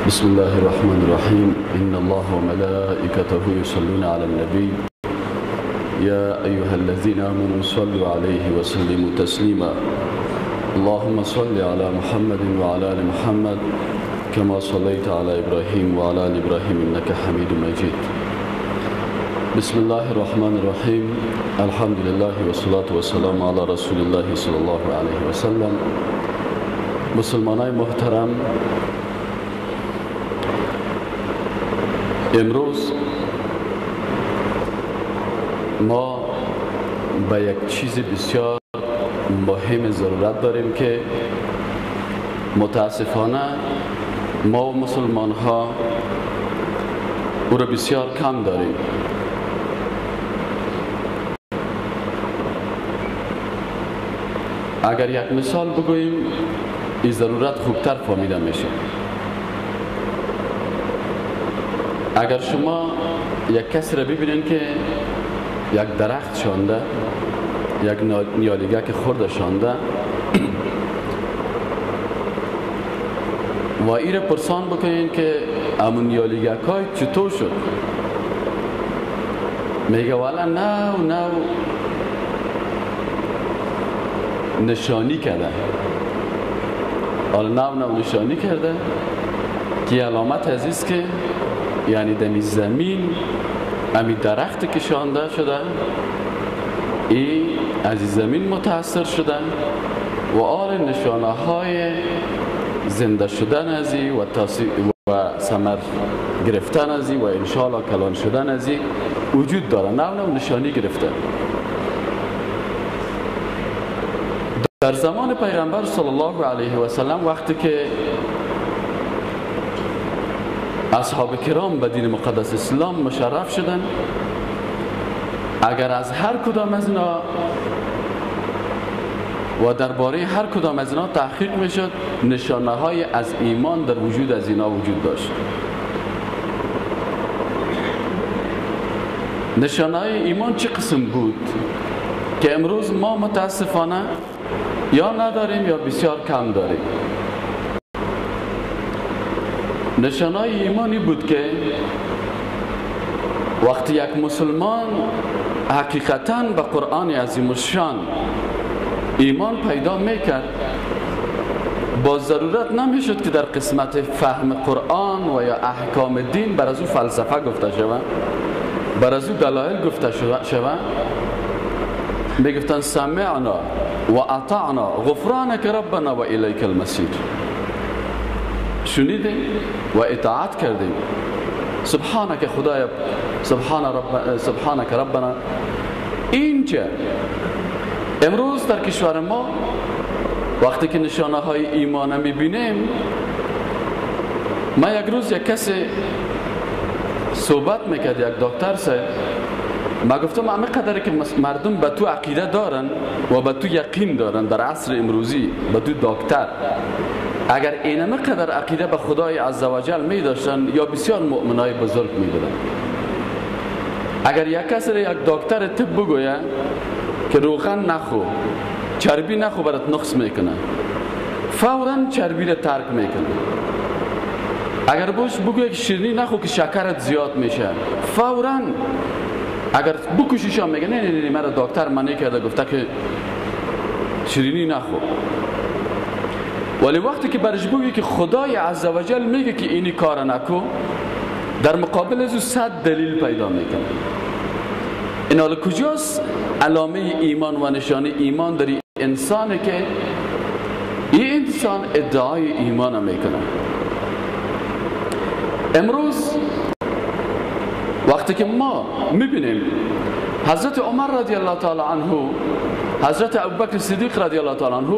بسم الله الرحمن الرحيم إن الله وملائكته يصلون على النبي يا أيها الذين آمنوا صلوا عليه وسلموا تسليما اللهم صل على محمد وعلى آل محمد كما صليت على إبراهيم وعلى آل إبراهيم إنك حميد مجيد بسم الله الرحمن الرحيم الحمد لله والصلاة والسلام على رسول الله صلى الله عليه وسلم. مسلمانای محترم، امروز ما به یک چیز بسیار مهم ضرورت داریم که متاسفانه ما و مسلمان ها او را بسیار کم داریم. اگر یک مثال بگوییم این ضرورت خوبتر فهمیده میشه. اگر شما یک کسی را ببینید که یک درخت شانده، یک نیالیگک خورده شانده و این را پرسان بکنید که امون نیالیگک های چطور شد، میگه والا نه نشانی کرده. حالا نو نشانی کرده که علامت عزیز که یعنی دمی زمین امی درخت کشانده شده، این از زمین متاثر شده و آل نشانه های زنده شدن ازی و ثمر گرفتن ازی و انشاءالله کلان شدن ازی وجود داره. نو نشانی گرفته. در زمان پیغمبر صلی الله علیه و سلم وقتی که اصحاب کرام به دین مقدس اسلام مشرف شدن، اگر از هر کدام از اینا و درباره هر کدام از اینا تحقیق میشد، نشانه های از ایمان در وجود از اینا وجود داشت. نشانه های ایمان چه قسم بود که امروز ما متاسفانه یا نداریم یا بسیار کم داریم. نشانه ایمانی بود که وقتی یک مسلمان حقیقتاً به قرآن عظیم الشان ایمان پیدا میکرد، با ضرورت نمیشد که در قسمت فهم قرآن و یا احکام دین بر از او فلسفه گفته شود، بر از او دلایل گفته شود. میگفتن سمعنا و اطعنا غفرانک ربنا و الیک المصیر. شنیدیم و اطاعت کردیم. سبحانک خدایا، سبحانک ربنا. اینجا امروز در کشور ما وقتی که نشانه های ایمان میبینیم، ما یک روز یک کسی صحبت میکرد، یک دکتر سه، ما گفتم همه قدری که مردم به تو عقیده دارن و به تو یقین دارن در عصر امروزی، به تو دکتر، اگر اینمه قدر عقیده به خدای عزوجل می داشتن یا بسیار مؤمنای بزرگ می دادن. اگر یک کسی را یک دکتر طب بگوید که روغن نخو، چربی نخو، برات نقص میکنه، فوراً چربی را ترک میکنه. اگر بوش بگوید که شیرینی نخو که شکرت زیاد میشه، فوراً اگر بکشیشم میگه نه مرا دکتر منع کرده، گفته که شیرینی نخو. ولی وقتی که برش بگی که خدای عزوجل میگه که اینی کار نکو، در مقابل از او 100 دلیل پیدا میکنه. این حالا کجاست علامه ایمان و نشانه ایمان در این انسانه که این انسان ادعای ایمان میکنه؟ امروز وقتی که ما میبینیم حضرت عمر رضی الله تعالی عنه، حضرت ابوبکر صدیق رضی الله تعالی عنه،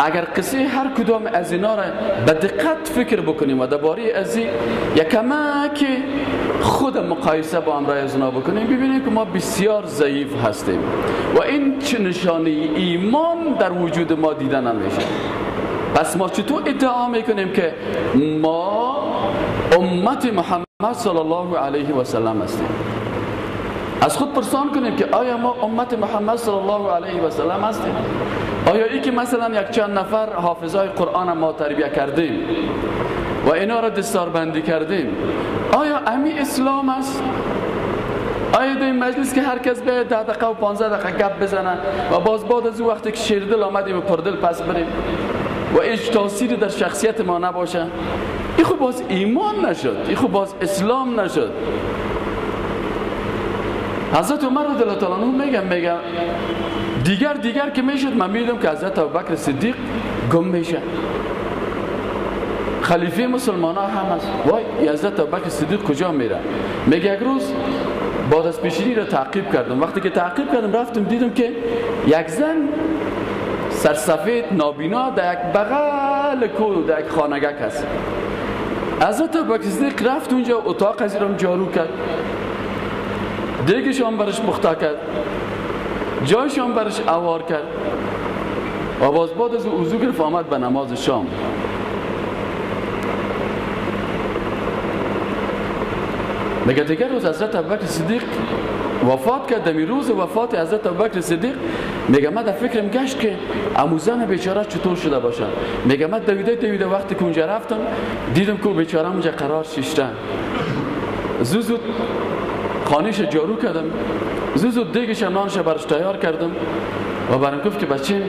اگر قصه هر کدام از اینا را به دقت فکر بکنیم و درباره از یک کمک خود مقایسه با امرای از اینا بکنیم، ببینیم که ما بسیار ضعیف هستیم و این چه نشانه ایمان در وجود ما دیده نمیشه. پس ما چطور ادعا میکنیم که ما امت محمد صلی الله علیه و سلم هستیم؟ از خود پرسان کنیم که آیا ما امت محمد صلی الله علیه و سلم هستیم؟ آیا ای که مثلا یک چند نفر حافظای قرآن ما تربیت کردیم و اینا را دستار بندی کردیم. آیا امی اسلام است؟ آیا در این مجلس که هر کس به 10 دقیقه و 15 دقیقه گپ بزنه و باز بعد از او وقتی که شیردل آمدیم و پردل پس بریم و هیچ تأثیری در شخصیت ما نباشه؟ این خب باز ایمان نشد، این خب باز اسلام نشد. حضرت عمر رضی الله تعالی عنه میگم دیگر که میشد من میدم که حضرت ابوبکر صدیق گم میشه. خلیفه مسلمان ها هم است. وای حضرت ابوبکر صدیق کجا میره؟ میگه یک روز بعد از پیشینی را تعقیب کردم. وقتی که تعقیب کردم رفتم دیدم که یک زن سرسفید نابینا در یک بغل کو در یک خانگک هست. حضرت ابوبکر صدیق رفت اونجا، اتاق از را جارو کرد، دیگشان برش پخته کرد، جایشان برش اوار کرد و باز بعد از وضو گرفت آمد به نماز شام. میگه دیگر روز حضرت ابوبکر صدیق وفات کرد. در روز وفات حضرت ابوبکر صدیق میگه من در فکرم گشت که اموزن بیچاره چطور شده باشه. میگه من دویده وقتی که اونجا رفتم دیدم که بیچاره اونجا قرار شیشته. زود خانهش جارو کردم، زود دیگش نانش برش تیار کردم و برام گفت که بچه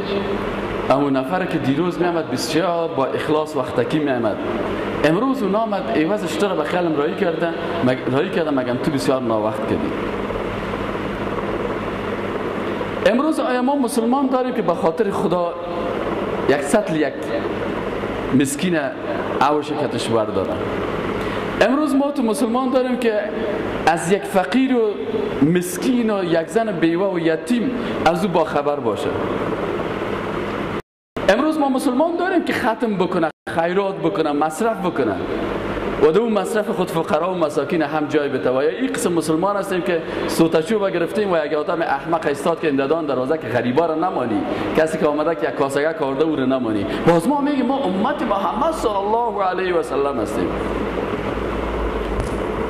همون نفر که دیروز میامد بسیار با اخلاص وقتکی میامد، امروز اون آمد ایوازش تو را به خیالم رایی کردم مگم تو بسیار ناوقت کردی. امروز آیا ما مسلمان داریم که به خاطر خدا یک سطل یک مسکین عوش کتش بردارن؟ امروز ما تو مسلمان داریم که از یک فقیر و مسکین و یک زن بیوه و یتیم از او با خبر باشه. امروز ما مسلمان داریم که ختم بکنه، خیرات بکنه، مصرف بکنه و دو مصرف خود فقرا و مساکین هم جای بده. و این قسم مسلمان هستیم که سوتشو گرفتیم و یک آدم احمق استاد که اندادان دروازه که غریبا را نمانی، کسی که آمده که یک کاسه کارده او را نمانی. باز ما میگیم ما امت محمد صلی الله علیه و سلم هستیم.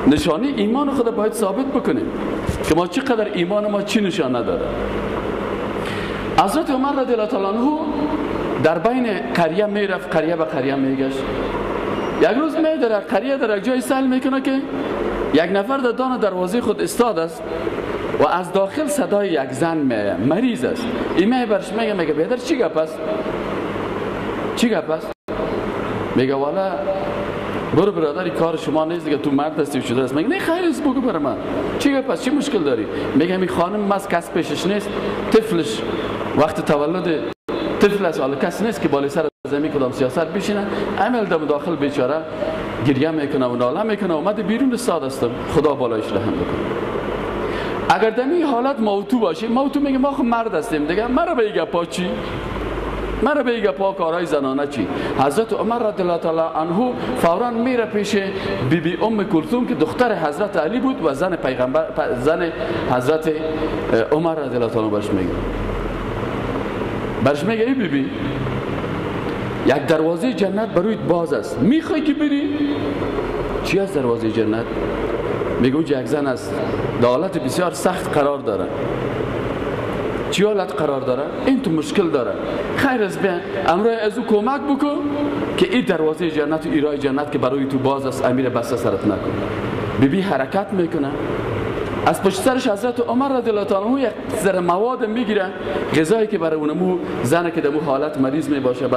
نشانی ایمان خود باید ثابت بکنیم که ما چقدر ایمان ما چی نشان نداره. حضرت عمر رضی الله تعالی عنه در بین قریه میرفت، قریه به قریه میگشت. یک روز میدره قریه در یک جای سهل میکنه که یک نفر در دان دروازه خود استاد است و از داخل صدای یک زن میه، مریض است. این برش میگه بیادر چی گپ است؟ چی گپ است؟ میگه والا برو برادری کار شما نیست دیگه، تو مرد هستی و شده است. میگه نه خیر است، بگو برای من چی گپ است، چی مشکل داری؟ میگه می خانم ماست کس پیشش نیست، طفلش وقت تولد طفل است، حالا کس نیست که بالای سر زمین کدام سیاست بشینه. عمل دم داخل بیچاره گریه میکنه و ناله میکنه، اومده بیرون استاد است، خدا بالایش رحم بکنه. اگر دمی حالت موتو باشه، موتو میگه ما خب مرد هستیم دیگه، مرا به گپا چی؟ مرا به گپا کارهای زنانه چی؟ حضرت عمر رضی الله تعالی عنه فورا میره پیش بی ام کلثوم که دختر حضرت علی بود و زن پیغمبر، زن حضرت عمر رضی الله تعالی برش میگه ای بی یک دروازه جنت برویت باز است، میخوای که بری؟ چی از دروازه جنت؟ میگه اونجا یک زن است در حالت بسیار سخت قرار داره. چی حالت قرار داره؟ این تو مشکل داره. خیر است بیا امروز از او کمک بکن که این دروازه جنت و ایرای جنت که برای تو باز است امیر بسته سرت نکن. بی حرکت میکنه، از پشت سرش حضرت عمر رضی الله تعالی عنه یک ذره مواد میگیره، غذایی که برای اونمو زنه که دمو حالت مریض میباشه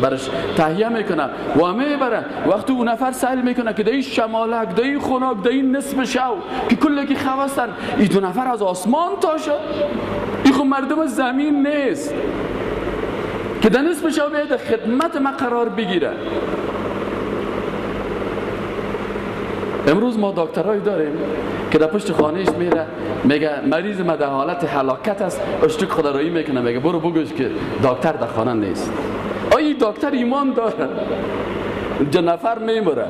برش تهیه میکنه و میبره. وقتی اون نفر سائل میکنه که دای شمالک، دای خنک، دای نصف شو که کلگی خوستن، این دو نفر از آسمان تا شد، این خب مردم زمین نیست که در نصف شو بیاید خدمت ما قرار بگیره. امروز ما دکترایی داریم که در پشت خانهش میره میگه مریض ما در حالت هلاکت است، اشتک خدارایی میکنه، میگه برو بگوش که دکتر در خانه نیست. آیا دکتر ایمان داره؟ اینجا نفر میمره.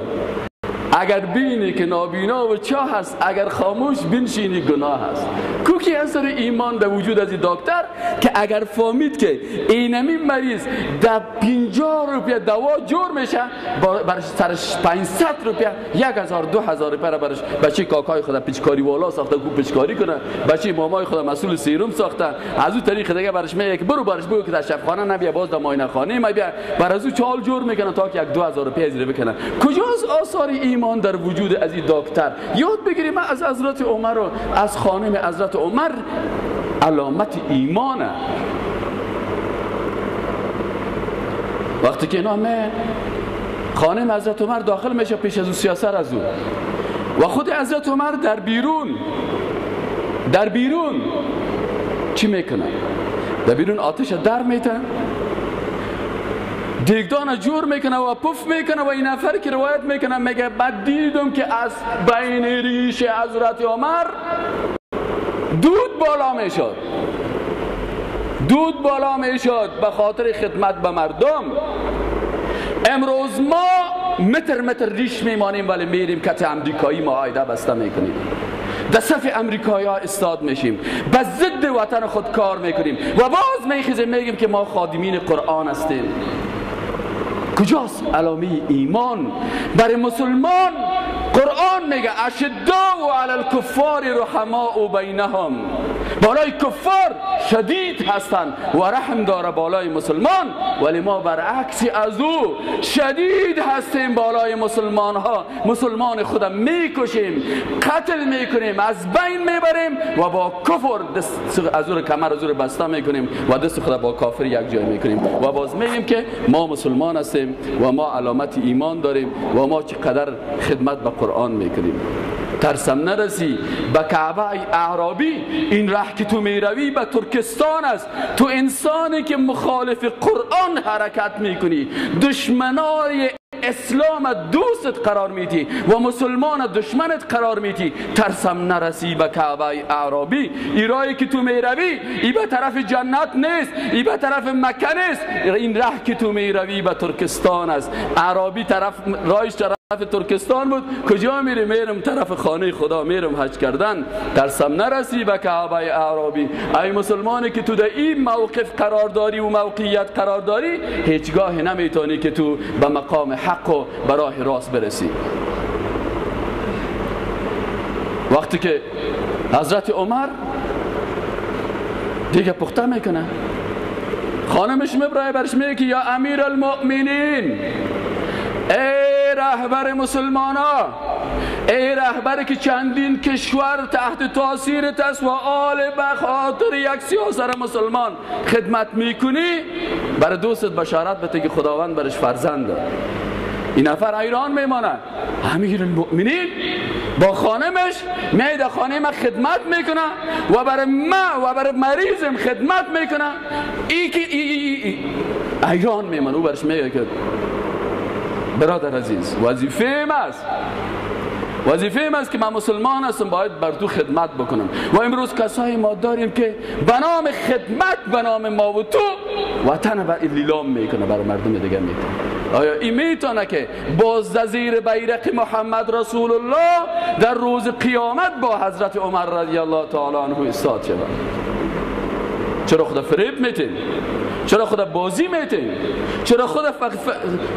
اگر بینی که نابینا و چاه هست، اگر خاموش بنشینی گناه هست. کوکی اثر ایمان در وجود از این دکتر که اگر فهمید که اینمی مریض در 50 روپیه دوا جور میشه، برش سرش 500 روپیه 1000 2000 روپیه را برش بچه کاکای خود پیچکاری والا ساخته کو پیچکاری کنه، بچه مامای خود مسئول سیروم ساخته، از اون طریق دیگه برش میگه که برو برش بگو که در شفاخانه نبیا، باز در معاینه خانه ما بیا، بر از او چال جور میکنه تا که 2000 روپیه زیر بکنه. کجاست آثار ایمان در وجود از این دکتر؟ یاد بگیریم از حضرت عمر و از خانم حضرت عمر علامت ایمانه. وقتی که اینا خانم حضرت عمر داخل میشه پیش از او سیاسر از او و خود حضرت عمر در بیرون چی میکنه؟ در بیرون آتش در میته، دیگدان جور میکنه و پف میکنه و این نفر که روایت میکنه میگه بعد دیدم که از بین ریش حضرت عمر دود بالا میشد به خاطر خدمت به مردم. امروز ما متر ریش میمانیم ولی میریم کت امریکایی معاهده بسته میکنیم، در صف امریکایی ها استاد میشیم، به ضد وطن خود کار میکنیم و باز میخیزیم میگیم که ما خادمین قرآن هستیم. کجاست علامه ایمان برای مسلمان؟ قرآن میگه اشداء علی الکفار رحماء بینهم، بالای کفار شدید هستند و رحم داره بالای مسلمان، ولی ما برعکس از او شدید هستیم بالای مسلمان ها. مسلمان خودم میکشیم، قتل میکنیم، از بین میبریم و با کفر دست از او کمر از او بسته میکنیم و دست خود با کافر یک جای میکنیم و باز میگیم که ما مسلمان هستیم و ما علامت ایمان داریم و ما چقدر خدمت به قرآن میکنیم. ترسم نرسی به کعبه اعرابی، این ره که تو میروی به ترکستان است. تو انسانی که مخالف قرآن حرکت میکنی، دشمنای اسلام دوست قرار میدی و مسلمان دشمنت قرار میدی. ترسم نرسی به کعبه اعرابی، ایرایی که تو میروی ای به طرف جنت نیست، ای به طرف مکه نیست، این ره که تو میروی به ترکستان است. اعرابی طرف رایش طرف ترکستان بود، کجا میری؟ میرم طرف خانه خدا، میرم حج کردن. ترسم نرسی به کعبه اعرابی. ای مسلمانی که تو در این موقف قرار داری و موقعیت قرار داری، هیچگاه نمیتونی که تو به مقام حق و به راه راست برسی. وقتی که حضرت عمر دیگه پخته میکنه، خانمش مبرای برش میگه که یا امیر المؤمنین، ای رهبر مسلمان ها، ای رهبری که چندین کشور تحت تاثیرت است و آل به خاطر یک سیاست مسلمان خدمت میکنی، برای دوستت بشارت بده که خداوند برش فرزند داد. این نفر ایران میمانه، امیر المؤمنین با خانمش میده خانه ما خدمت میکنه و برای ما و برای مریضم خدمت میکنه. ایران میمانه. او برش میگه که برادر عزیز، وظیفه است که من مسلمان هستم، باید بر تو خدمت بکنم. و امروز کسایی ما داریم که به نام خدمت، به نام ما و تو وطن بر لیلام میکنه، برای مردم دیگه میکنه. آیا این میتونه که باز زیر بیرق محمد رسول الله در روز قیامت با حضرت عمر رضی الله تعالی عنه ایستاد شود؟ چرا خدا فریب میتین؟ چرا خدا بازی میتین؟ چرا خدا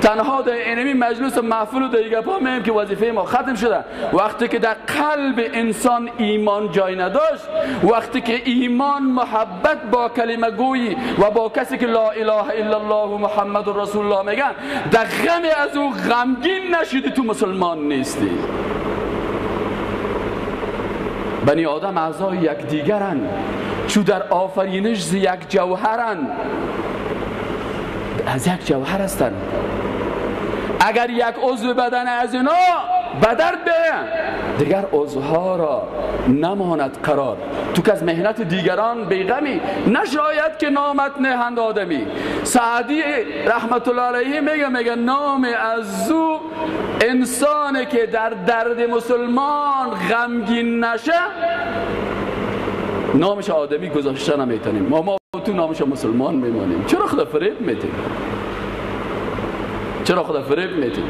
تنها در اینمی مجلس محفل و دیگه پا میم که وظیفه ما ختم شده؟ وقتی که در قلب انسان ایمان جای نداشت، وقتی که ایمان محبت با کلمه گویی و با کسی که لا اله الا الله و محمد رسول الله میگن در غم از او غمگین نشدی، تو مسلمان نیستی. بنی آدم اعضای یکدیگرن، چو در آفرینش ز یک جوهرن، از یک جوهر هستن. اگر یک عضو بدن از اینا بدرد بیان، دیگر عضوها را نماند قرار. تو که از مهنت دیگران بیغمی، نشاید که نامت نهند آدمی. سعدی رحمت الله علیه میگه نام از او انسانی که در درد مسلمان غمگین نشه، نامش آدمی گذاشته نمیتونیم. ما تو نامش مسلمان میمانیم. چرا خدا فریب میتیم؟ چرا خدا فریب میتیم؟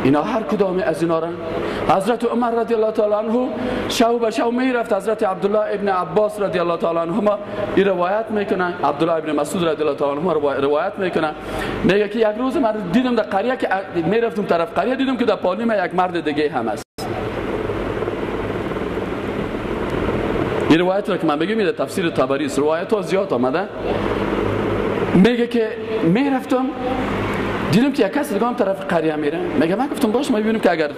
اینا هر کدام از اینا را حضرت عمر رضی الله تعالی عنه شو به شو میرفت. حضرت عبدالله ابن عباس رضی الله تعالی عنهما این روایت میکنن، عبدالله ابن مسعود رضی الله تعالی عنهما روایت میکنن، میگه که یک روز من دیدم در قریه که میرفتم طرف قریه، دیدم که در پالیم یک مرد دیگه هم است. این روایت را که من بگم میره تفسیر طبری است، روایت ها زیاد آمده. میگه که میرفتم دیدم که یک کس دیگه هم طرف قریه میره. میگه من گفتم باش ما ببینیم که اگر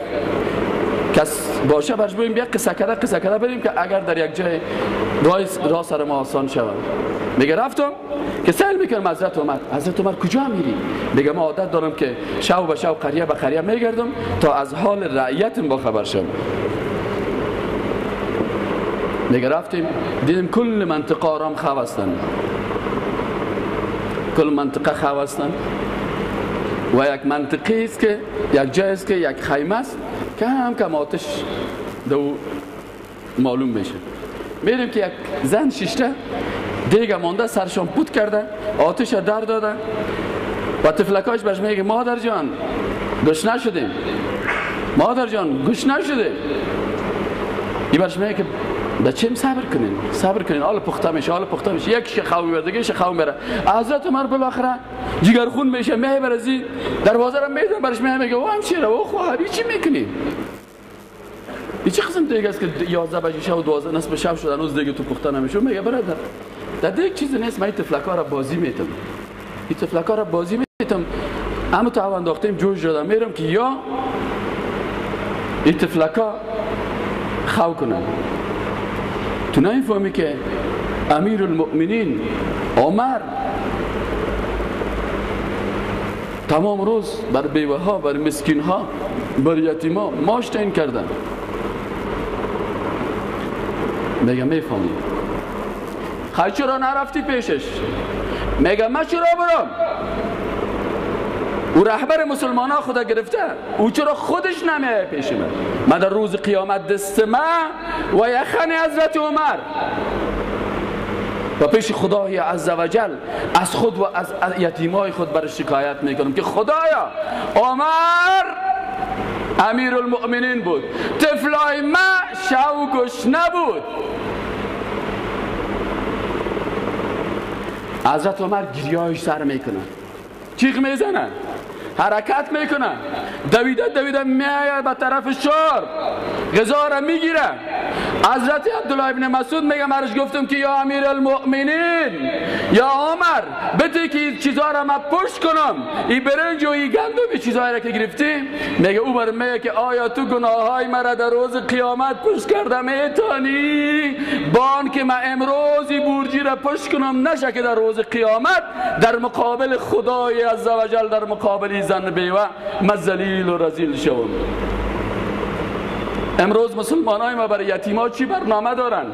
کس باشه برش بریم بیا قصه کده بریم که اگر در یک جای راه سر ما آسان شود. میگه رفتم که سأل میکنم حضرت عمر کجا میری؟ میگه ما عادت دارم که شو به شو قریه به قریه میگردم تا از حال رعیتم با خبر شم. میگه رفتیم دیدیم کل منطقه آرام خواه هستن، کل منطقه خواه هستن و یک منطقه است که یک جای است که یک خیمه است که کم آتش دو معلوم میشه. میریم که یک زن شیشته دیگه مانده سرشان پود کرده، آتش در داده و تفلکاش برش میگه مادر جان گشنه شدیم، مادر جان گشنه شدیم. این برش میگه که بچه‌م صبر کنین حالا پخته میشه یک شخاوی بردگی شخاوی بره. حضرت عمر بالاخره جگرخون میشه میبرزی دروازه رو میزنه برش میگه و همشیره و خواهری چی میکنی؟ این چه قسم دیگه است که 11 بجه شب و 12 نصف شب شد هنوز دیگه تو پخته نمیشه؟ میگه برادر در دیگه چیزی نیست، من این تفلکا را بازی میتم اما تو انداختیم جوش شدم میرم که یا این تفلکا خو کنن. تو نمیفهمی که امیر المؤمنین عمر تمام روز بر بیوه ها، بر مسکین ها، بر یتیم ها ماش تعیین کردن. میگه میفهمی خیلی چرا نرفتی پیشش؟ میگه من چرا برم؟ او رهبر مسلمان ها خدا گرفته، او چرا خودش نمیه پیش من در روز قیامت دست من و یخن حضرت عمر و پیش خدای عزوجل از خود و از یتیمای خود بر شکایت میکنم که خدایا عمر امیر المؤمنین بود، طفلای من شو گشنه بود. حضرت عمر گریه‌اش سر میکنه، چیخ میزنه، حرکت میکنه، دویده میاید به طرف شار، غذا را میگیره. حضرت عبدالله ابن مسعود میگه مرش گفتم که یا امیر المؤمنین یا عمر بده که چیزها را من پشت کنم، این برنج و این گندم چیزهایی را که گرفتی. میگه او بر میگه که آیا تو گناههای مرا در روز قیامت پشت کرده میتانی؟ بان که من امروزی برجی را پشت کنم نشه که در روز قیامت در مقابل خدای عزوجل در مقابل زن بیوه من ذلیل و رذیل شوم. امروز مسلمان های ما برای یتیما چی برنامه دارن؟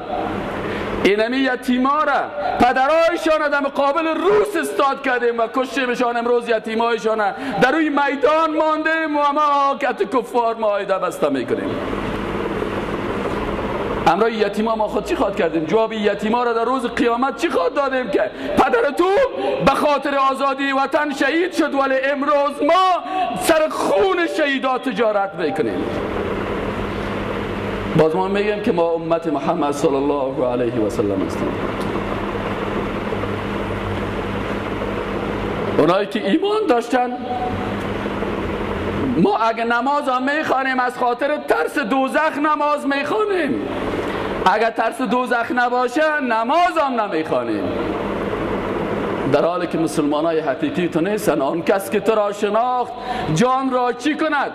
اینمی یتیما را پدرایشان در مقابل روس استاد کردیم و کشتیمشان. امروز یتیمایشان در روی میدان مانده و ما کت کفار معاهده بسته میکنیم. امروز یتیما ما خود چی خواد کردیم؟ جواب یتیما را در روز قیامت چی خواد دادیم که پدر تو به خاطر آزادی وطن شهید شد ولی امروز ما سر خون شهیدات تجارت میکنیم. باز ما میگیم که ما امت محمد صلی الله علیه و سلم هستیم. اونایی که ایمان داشتن، ما اگه نماز هم میخوانیم از خاطر ترس دوزخ نماز میخوانیم، اگه ترس دوزخ نباشه نماز هم نمیخوانیم. در حالی که مسلمان های حقیقی تو نیستن. آن کس که تو را شناخت جان را چی کند؟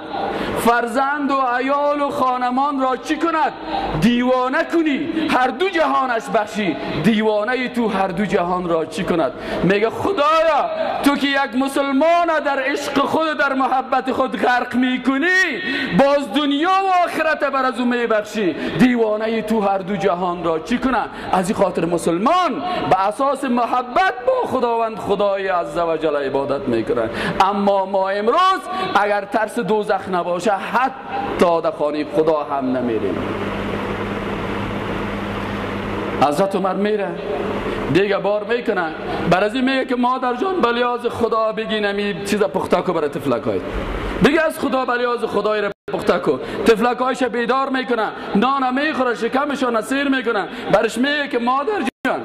فرزند و عیال و خانمان را چی کند؟ دیوانه کنی هر دو جهانش بخشی، دیوانه تو هر دو جهان را چی کند؟ میگه خدایا تو که یک مسلمان در عشق خود در محبت خود غرق میکنی، باز دنیا و آخرت بر از اون میبخشی، دیوانه تو هر دو جهان را چی کند؟ از این خاطر مسلمان به اساس محبت با خداوند خدای عزوجل عبادت میکنن. اما ما امروز اگر ترس دوزخ نباشه حتی در خانه خدا هم نمیریم. حضرت عمر میره دیگه بار میکنه، بر از این میگه که مادر جان بلیاز خدا بگی نمی چیز پخته که برای تفلک های بگه از خدا بلیاز خدای را پخته کن. تفلکایش بیدار میکنن، نان میخوره، شکمشون سیر میکنن، برش میگه که مادر جان،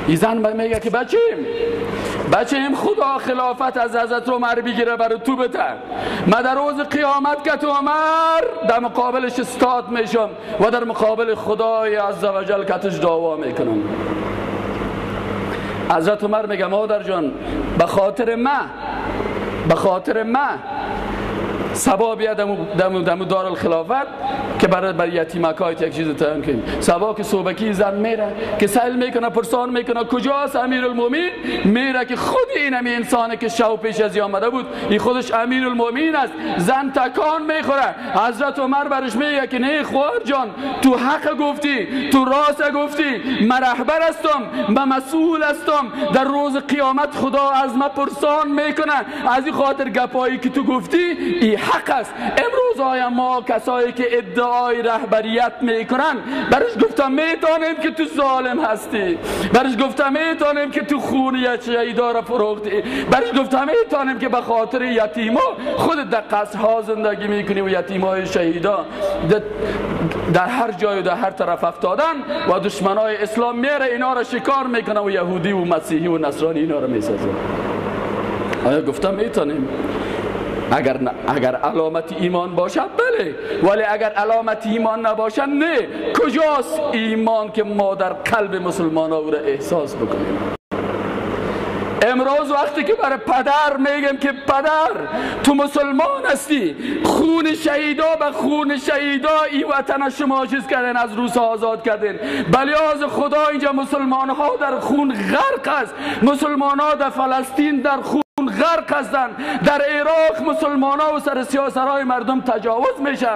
این زن میگه که بچه‌ام خدا خلافت از حضرت عمر بگیره برای تو بده. من در روز قیامت که تو عمر در مقابلش استاد میشم و در مقابل خدای عزوجل کتش دعوا میکنم. حضرت عمر میگه مادر جان به خاطر من سبا بیا دمو دار الخلافت که برای یتیمکایت یک چیز تعیین کنیم. سبا که صوبکی زن میره که سائل میکنه، پرسان میکنه کجاست امیرالمومنین، میره که خود این انسانی که شو پیش از آمده بود این خودش امیرالمومنین است. زن تکان میخوره. حضرت عمر برش میگه که نه خواهر جان، تو حق گفتی، تو راست گفتی، من رهبر هستم، من مسئول هستم، در روز قیامت خدا از من پرسان میکنه. از این خاطر گپایی که تو گفتی این حق است. امروز آیا ما کسایی که ادعای رهبریت میکنن برش گفتم میتونیم که تو ظالم هستی، برش گفتم میتونیم که تو خون شهیدا را فروختی، برش گفتم میتونیم که به خاطر یتیما خود در قصرها زندگی میکنی و یتیمای شهیدا در هر جای و در هر طرف افتادن و دشمنای اسلام میره اینا را شکار میکنه و یهودی و مسیحی و نصرانی اینا را میسازه. آیا گفتم میتونیم؟ اگر علامت ایمان باشد بله، ولی اگر علامت ایمان نباشد نه. کجاست ایمان که ما در قلب مسلمان ها را احساس بکنیم؟ امروز وقتی که برای پدر میگم که پدر تو مسلمان هستی، خون شهیدا به خون شهیدا این وطن شما چیز کردن، از روس آزاد کردن. بلیاز خدا اینجا مسلمان ها در خون غرق است، مسلمان ها در فلسطین در خون غرق هستند، در عراق مسلمان ها و سر سیاسرهای مردم تجاوز میشه.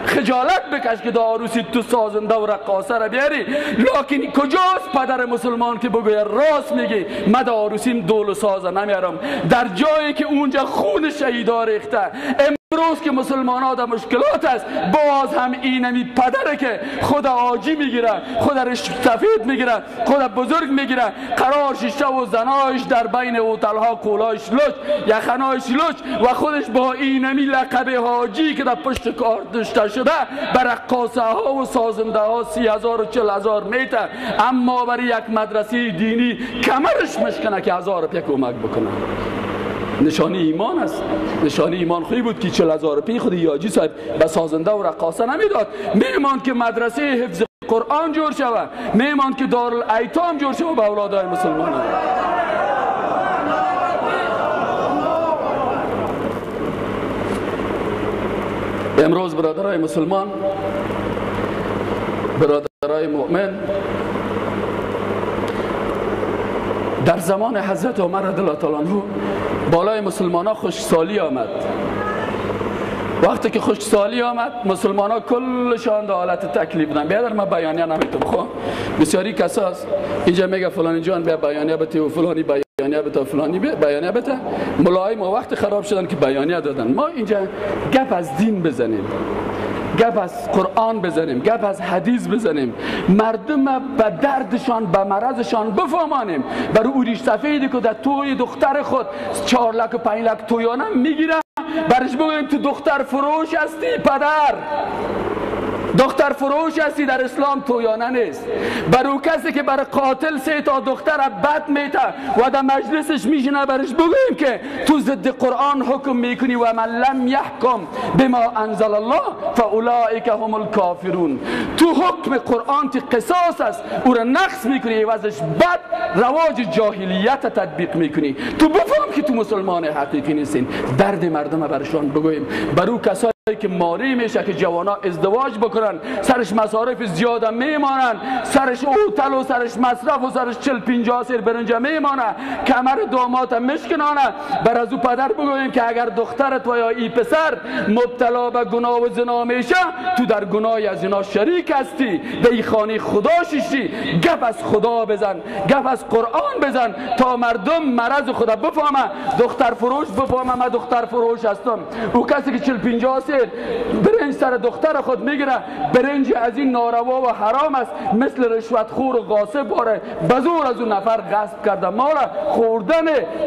خجالت بکش که داروسی تو سازنده و رقاصه را بیاری. لکن کجاست پدر مسلمان که بگوید راست میگی من داروسیم دول و سازه نمیارم، در جایی که اونجا خون شهیدا ریخته. امروز که مسلمان ها در مشکلات است، باز هم اینمی پدره که خود آجی میگیره، خود رشت سفید میگیره، خود بزرگ میگیره، قرار شیشه و زنایش در بین اوتلها کولایش لوچ یخنایش لوچ و خودش با اینمی لقب حاجی که در پشت کار داشته شده بر رقاصه ها و سازنده ها 30,000 و 40,000 میته، اما برای یک مدرسه دینی کمرش مشکنه که 1000 روپیه کمک بکنه. نشانی ایمان است. نشانی ایمان خوبی بود که 40,000 روپیه خود یاجی صاحب به سازنده و رقاصه نمیداد. میمان که مدرسه حفظ قرآن جور شود، میمان که دارالایتام جور شود به اولادای مسلمان. امروز برادرای مسلمان، برادرای مؤمن، در زمان حضرت عمر رضی الله تعالی عنه بالای مسلمان ها خوشسالی آمد. وقتی که خوشسالی آمد مسلمان ها کلشان در حالت تکلیف بودن. بیادر من بیانیه نمیتونم. خب بسیاری کساست اینجا میگه فلانی جان بیا بیانیه بده و فلانی بیانیه بده و فلانی بیانیه بده. ملای ما وقت خراب شدن که بیانیه دادن. ما اینجا گپ از دین بزنیم، گپ از قرآن بزنیم، گپ از حدیث بزنیم، مردم به دردشان به مرضشان بفهمانیم. برای اوریش سفیدی که در توی دختر خود 4 لک و 5 لک تویانه میگیره، برش بگویم تو دختر فروش هستی پدر، دختر فروش هستی، در اسلام تویانه نیست. برای کسی که برای قاتل 3 تا دختر بد میته و در مجلسش میشینه برش بگویم که تو ضد قرآن حکم میکنی و من لم یحکم بما انزل الله فاولئک هم الکافرون. تو حکم قرآن تی قصاص است، او را نقص میکنی، عوضش بد رواج جاهلیت تطبیق میکنی. تو بفهم که تو مسلمان حقیقی نیستین. درد مردم برشان بگویم. برای کسایی که ماری میشه که جوانا ازدواج بکنن، سرش مصارف زیاده میمانن، سرش اوتل و سرش مصرف و سرش 40-50 سیر برنجه میمانه، کمر داماد مشکنانه. بر از او پدر بگویم که اگر دخترت و یا ای پسر مبتلا به گناه و زنا میشه، تو در گناه از اینا شریک هستی، به ای خانه خدا شیشی. گپ از خدا بزن، گپ از قرآن بزن تا مردم مرض خدا بفهمه. دختر فروش بفهمه من دختر فروش هستم. او کسی که 40-50 سیر دیر برنج سر دختر خود میگیره، برنج از این ناروا و حرام است، مثل رشوت خور و غاصب باره بزور از اون نفر غصب کرده مالا خوردن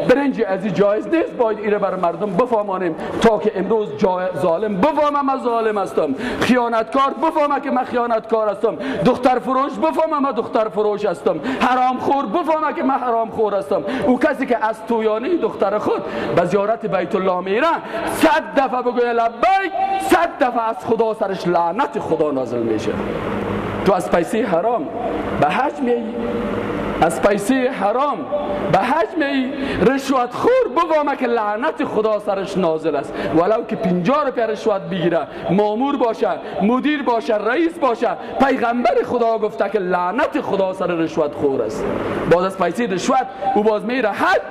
برنج از این جایز نیست. باید ایره بر مردم بفهمانیم تا که امروز ظالم بفهمم من ظالم هستم، خیانتکار بفهمم که من خیانتکار هستم، دختر فروش بفهمم من دختر فروش هستم، حرام خور بفهمم که من حرام خور هستم. او کسی که از تویانه دختر خود به زیارت بیت الله میره 100 دفعه بگوی لبیک، 100 دفعه از خدا سرش لعنت خدا نازل میشه. تو از پیسه حرام به حج میایی، از پیسه حرام به حج میایی، رشوت خور بفهمه که لعنت خدا سرش نازل است، ولو که 50 روپیه رشوت بگیره، مامور باشه، مدیر باشه، رئیس باشه، پیغمبر خدا گفته که لعنت خدا سر رشوت خور است. باز از پیسه رشوت او باز میره حج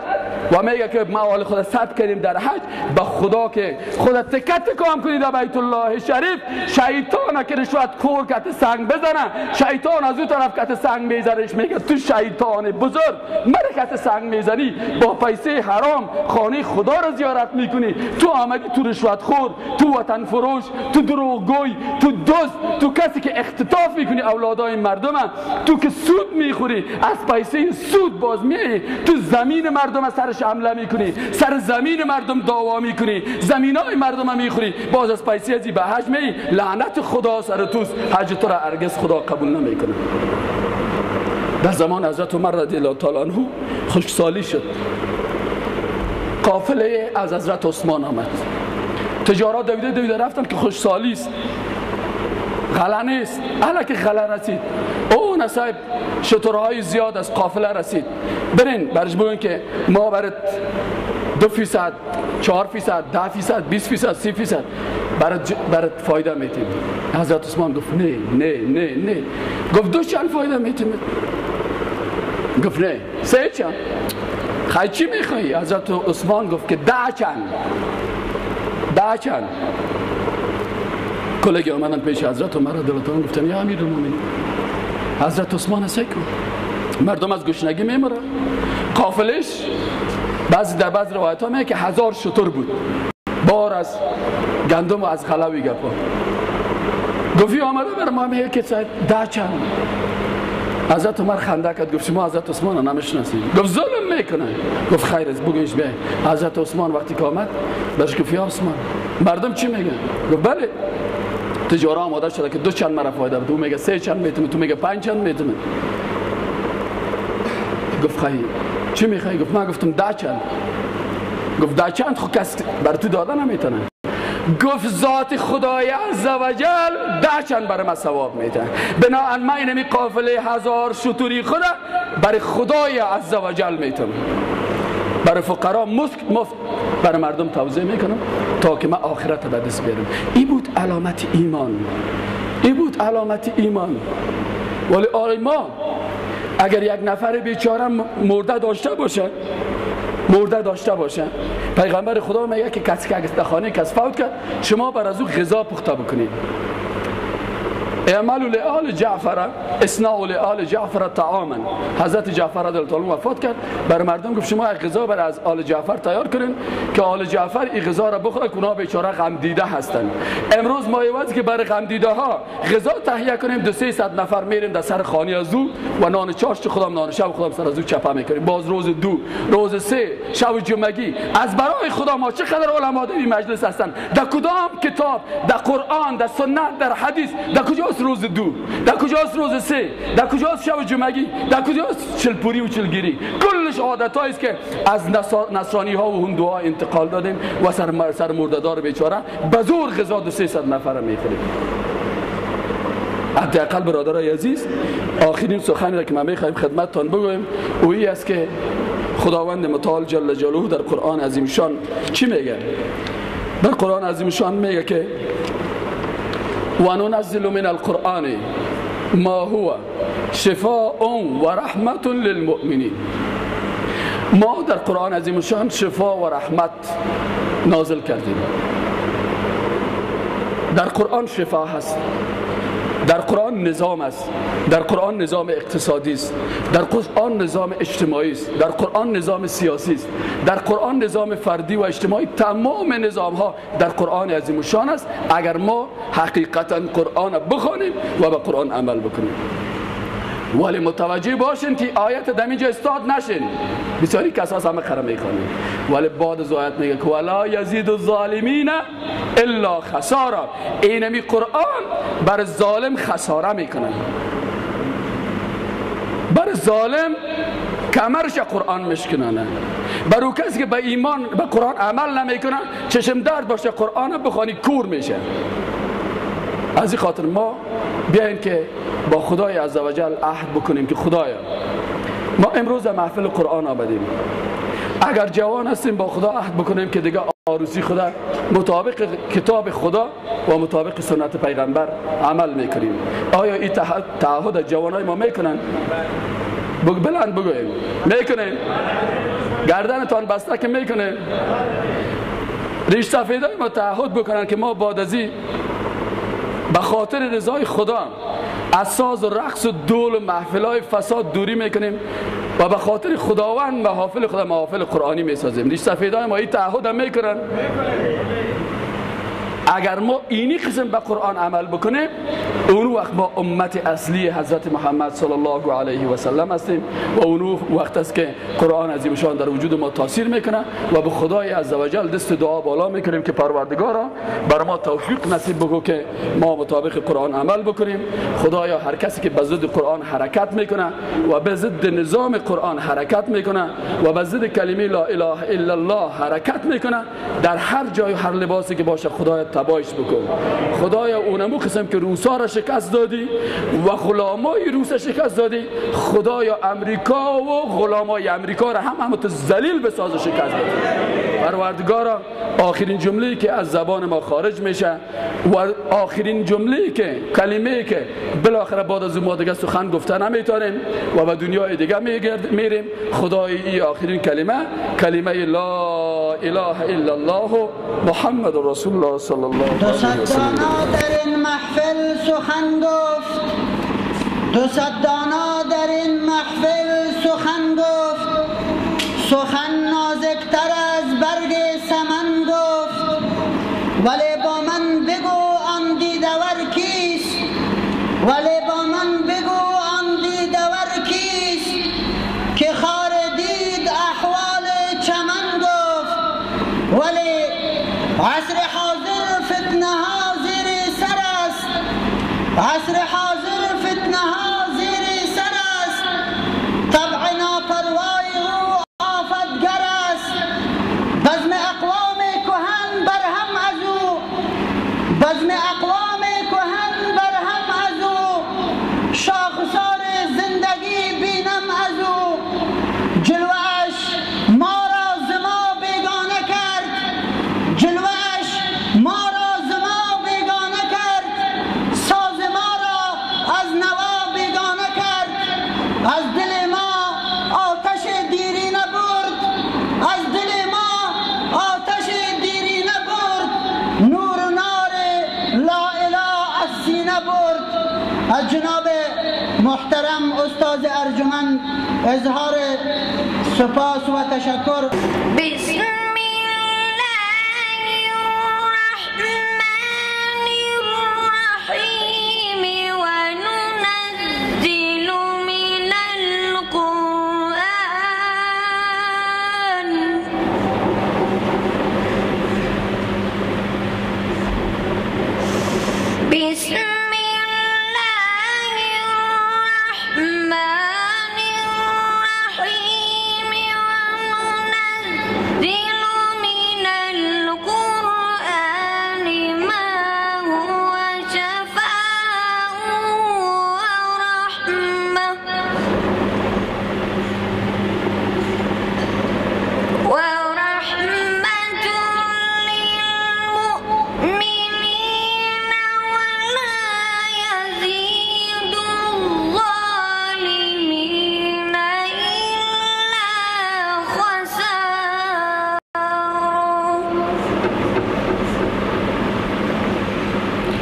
و میگه که ما حال خود ثبت کردیم در حج به خدا که خود تکت کام کنید در بیت الله شریف، شیطان که رشوت خور کت سنگ بزنه، شیطان از اون طرف کت سنگ میزنش، میگه تو شیطان بزرگ من کت سنگ میزنی، با پیسه حرام خانه خدا را زیارت میکنی، تو آمدی تو رشوت خور، تو وطن فروش، تو دروغگوی، تو دزد، تو کسی که اختطاف میکنی اولادای مردم، تو که سود میخوری، از پیسه سود باز میای تو زمین مردم سرش حمله میکنی، سر زمین مردم دعوا میکنی، زمینای مردم میخوری، باز از پیسه ازی به حج میای، لعنت خدا سر توست، حج تو را هرگز خدا قبول نمیکنه. در زمان حضرت عمر رضی الله تعالی عنه خشکسالی شد، قافله از حضرت عثمان آمد، تجارت دویده رفتن که خشکسالی است، غله نیست، حالا که غله رسید او نصیب شترهای زیاد از قافله رسید، برین برش بگوین که ما برات 2%، 4%، 10%، 20%، 30% برات فایده میتیم. حضرت عثمان گفت نه نه نه نه. گفت 2 چند فایده میتیم؟ گفت نه 3 چند. خیلی چی میخوایی؟ حضرت عثمان گفت که 10 چند. کلگی آمدن پیش حضرت عمر رضی الله عنه گفتن یا امیرالمومنین حضرت عثمان هست کو، مردم از گشنگی میمرن، قافلش در بعض روایت ها میگه که 1000 شتر بود، بار از گندم و از خلاوی گپا. گفتی آمده بر ما میگه که 10 چند. حضرت عمر خنده کرد گفت شما حضرت عثمان رو نمیشناسید؟ گفت ظلم میکنه. گفت خیر است بگویش بیای. حضرت عثمان وقتی که آمد بهش گفت یا عثمان مردم چی میگن؟ گفت بله تجاره آماده شده که 2 چند مرا فایده بود، تو میگه 3 چند میتونه، تو میگه 5 چند میتونه. گفت خیر چی میخوای؟ گفت من گفتم 10 چند. گفت 10 چند خب کس بر تو داده نمیتونه. گفت ذات خدای عزوجل 10 چند برای من ثواب میده، بنابراین من اینمی قافله 1000 شتری خدا برای خدای عزوجل میتم، برای فقرا مفت برای مردم توزیع میکنم تا که من آخرت به دست بیارم. این بود علامت ایمان، این بود علامت ایمان. ولی آره ما اگر یک نفر بیچاره مرده داشته باشه، پیغمبر خدا میگه که کسی که اگه خانه کس فوت کرد شما بر از او غذا پخته بکنید. اعملوا لآل جعفر اصنعوا لآل جعفر طعاما. حضرت جعفر رضی الله عنه وفات کرد، بر مردم گفت شما غذا برای از آل جعفر تیار کنین که آل جعفر این غذا را بخوره که اونا بیچاره غم دیده هستن. امروز ما ایواز که برای غم دیده ها غذا تهیه کنیم 200-300 نفر میریم در سر خانه از او و نان چاشت خودم نان شب خودم سر از او چپه میکنیم. باز روز 2، روز 3، شب جمعگی از برای خدا ما چقدر علما در این مجلس هستن، در کدام کتاب، در قرآن، در سنت، در حدیث، در کجاست روز 2، در کجاست روز 3، در کجاست شب جمعگی، در کجاست چلپوری و چلگیری؟ کلش عادتایی است که از نصرانی ها و هندوها انتقال دادیم و سر مرده‌دار بیچاره به زور غذا 200-300 نفر میخوریم. حداقل برادرای عزیز آخرین سخنی را که ما میخوایم خدمتتان بگویم اویی است که خداوند متعال جل جلاله در قرآن عظیم شان چی میگه؟ در قرآن عظیم شان میگه که و ننزل من القرآن ما هو شفاء و رحمت للمؤمنین. ما در قرآن عظیم شان شفا و رحمت نازل کردیم. در قرآن شفا هست، در قرآن نظام است، در قرآن نظام اقتصادی است، در قرآن نظام اجتماعی است، در قرآن نظام سیاسی است، در قرآن نظام فردی و اجتماعی. تمام نظام ها در قرآن عظیم الشان است اگر ما حقیقتا قرآن بخوانیم و به قرآن عمل بکنیم. ولی متوجه باشین که آیت در اینجا استاد نشین. بسیاری کساس همه قرآن میخوانیم ولی بعد از آیت میگه که ولا یزید الظالمین الا خسارا. اینمی قرآن بر ظالم خساره میکنه، بر ظالم کمرش قرآن میشکنه، بر او کسی که به ایمان به قرآن عمل نمیکنه چشم درد باشه قرآن بخوانی کور میشه. از این خاطر ما بیاین که با خدای عزوجل عهد بکنیم که خدایا ما امروز محفل قرآن آمدیم، اگر جوان هستیم با خدا عهد بکنیم که دیگه عروسی خدا مطابق کتاب خدا و مطابق سنت پیغمبر عمل میکنیم. آیا این تعهد جوانای ما میکنن؟ بلند بگویم میکنه؟ گردنتان بسته که میکنه؟ ریش سفیدای ما تعهد بکنن که ما بعد از این به خاطر رضای خدا از ساز و رقص و دول و محفلای فساد دوری میکنیم و به خاطر خداوند محافل خدا محافل قرآنی میسازیم. ریش سفیدای ما این تعهد هم میکنن؟ اگر ما اینی قسم به قرآن عمل بکنیم اون وقت ما امت اصلی حضرت محمد صلی الله علیه و سلم هستیم و اون وقت است که قرآن عظیم شان در وجود ما تاثیر میکنه و به خدای عزوجل دست دعا بالا میکنیم که پروردگارا بر ما توفیق نصیب بگو که ما مطابق قرآن عمل بکنیم. خدایا هر کسی که به ضد قرآن حرکت میکنه و به ضد نظام قرآن حرکت میکنه و به ضد کلمه لا اله الا الله حرکت میکنه در هر جای و هر لباسی که باشه خدایا تبایش بکن. خدایا اونمو قسم که روسا را شکست دادی و غلامای روس شکست دادی، خدایا امریکا و غلامای امریکا را هم ذلیل بساز و شکست دادی. پروردگارا آخرین جمله‌ای که از زبان ما خارج میشه و آخرین جمله‌ای که کلمه‌ای که بالاخره بعد از ما دیگه سخن گفتن نمیتونیم و به دنیای دیگه میریم، خدای این آخرین کلمه لا اله الا الله محمد رسول الله صلی الله علیه و سلم. 200 دانا در این محفل سخن گفت، 200 دانا در این محفل سخن گفت، سخن نازکتر از برگ سمن گفت. ولی با من بگو آن دیدور کیست، ولی با من بگو آن دیدور کیست که خار دید احوال چمن گفت. ولی عصر حاضر فتنه ها زیر سر است، عصر حاضر فتنه ها زیر سر است، طبع ناپروای او آفتگر است. بزم اقوام کهن برهم از او، بزم اقوام کهن برهم از او، شاخسار زندگی بینم از او. جلوه‌اش ما را ز ما بیگانه کرد، جلوه‌اش ما را ز ما بیگانه کرد، ساز ما را از نوا بیگانه کرد. از دل ما آتش دیری نبرد، از دل ما آتش دیری نبرد، نور و نار لا اله از سینه برد. از جناب محترم استاد ارجمند اظهار سپاس و تشکر. بسم الله الرحمن الرحیم و ننزل من القرآن بسم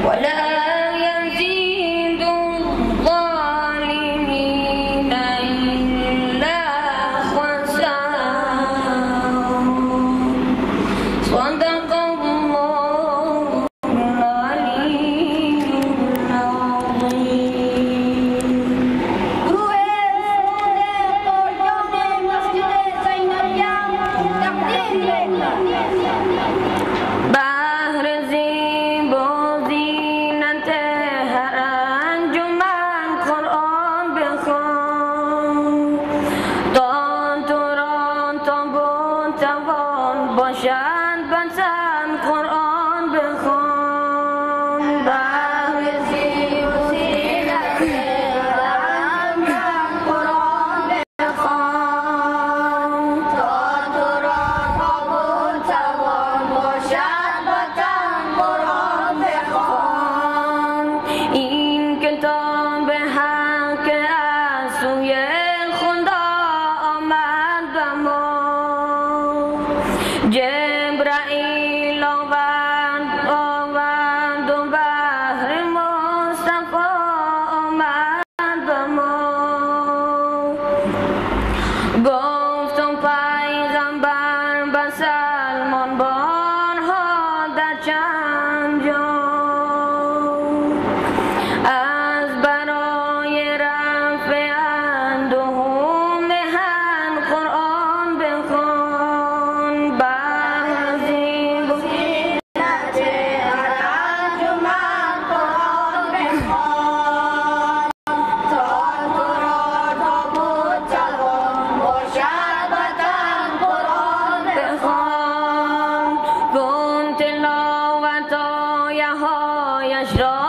ولا يزيد جبرائیل آمد و بحر مصطفی آمد به ما. گفتم پیغمبر به سلمان بارها در چند جا از برای رفع اندوه محن قرآن بخوان. بعضی بسیلت ارجمند قرآن بخوان تا تو را تابوت جوان باشد وطن قرآن بخوان. کن تلاوت آیه هایش را